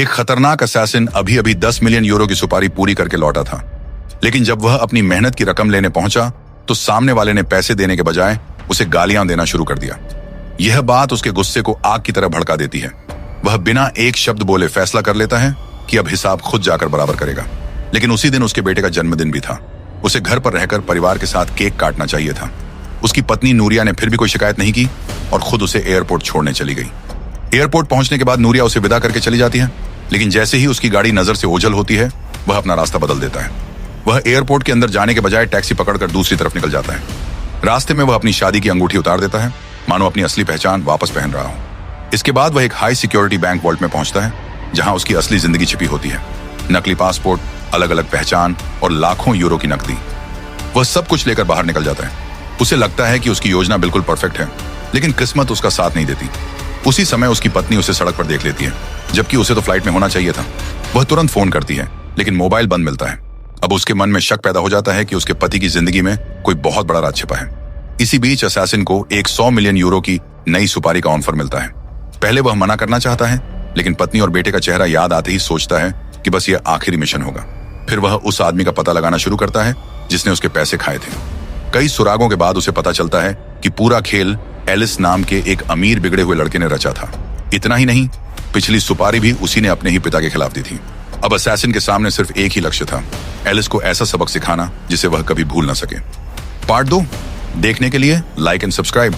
एक खतरनाक असैसिन अभी अभी 10 मिलियन यूरो की सुपारी पूरी करके लौटा था, लेकिन जब वह अपनी मेहनत की रकम लेने पहुंचा तो सामने वाले ने पैसे देने के बजाय उसे गालियां देना शुरू कर दिया। यह बात उसके गुस्से को आग की तरह भड़का देती है। वह बिना एक शब्द बोले फैसला कर लेता है कि अब हिसाब खुद जाकर बराबर करेगा। लेकिन उसी दिन उसके बेटे का जन्मदिन भी था। उसे घर पर रहकर परिवार के साथ केक काटना चाहिए था। उसकी पत्नी नूरिया ने फिर भी कोई शिकायत नहीं की और खुद उसे एयरपोर्ट छोड़ने चली गई। एयरपोर्ट पहुंचने के बाद नूरिया उसे विदा करके चली जाती है, लेकिन जैसे ही उसकी गाड़ी नजर से ओझल होती है वह अपना रास्ता बदल देता है। वह एयरपोर्ट के अंदर जाने के बजाय टैक्सी पकड़कर दूसरी तरफ निकल जाता है। रास्ते में वह अपनी शादी की अंगूठी उतार देता है, मानो अपनी असली पहचान वापस पहन रहा हो। इसके बाद वह एक हाई सिक्योरिटी बैंक वॉल्ट में पहुंचता है, जहां उसकी असली जिंदगी छिपी होती है। नकली पासपोर्ट, अलग अलग पहचान और लाखों यूरो की नकदी। वह सब कुछ लेकर बाहर निकल जाता है। उसे लगता है कि उसकी योजना बिल्कुल परफेक्ट है, लेकिन किस्मत उसका साथ नहीं देती। उसी समय उसकी पत्नी उसे सड़क पर देख लेती है, जबकि उसे तो फ्लाइट में होना चाहिए था। वह तुरंत फोन करती है, लेकिन मोबाइल बंद मिलता है। अब उसके मन में शक पैदा हो जाता है कि उसके पति की जिंदगी में कोई बहुत बड़ा राज छिपा है। इसी बीच असैसिन को एक 100 मिलियन यूरो की नई सुपारी का ऑफर मिलता है। पहले वह मना करना चाहता है, लेकिन पत्नी और बेटे का चेहरा याद आते ही सोचता है कि बस यह आखिरी मिशन होगा। फिर वह उस आदमी का पता लगाना शुरू करता है जिसने उसके पैसे खाए थे। कई सुरागों के बाद उसे पता चलता है कि पूरा खेल एलिस नाम के एक अमीर बिगड़े हुए लड़के ने रचा था। इतना ही नहीं, पिछली सुपारी भी उसी ने अपने ही पिता के खिलाफ दी थी। अब असैसिन के सामने सिर्फ एक ही लक्ष्य था, एलिस को ऐसा सबक सिखाना जिसे वह कभी भूल ना सके। पार्ट 2 देखने के लिए लाइक एंड सब्सक्राइब।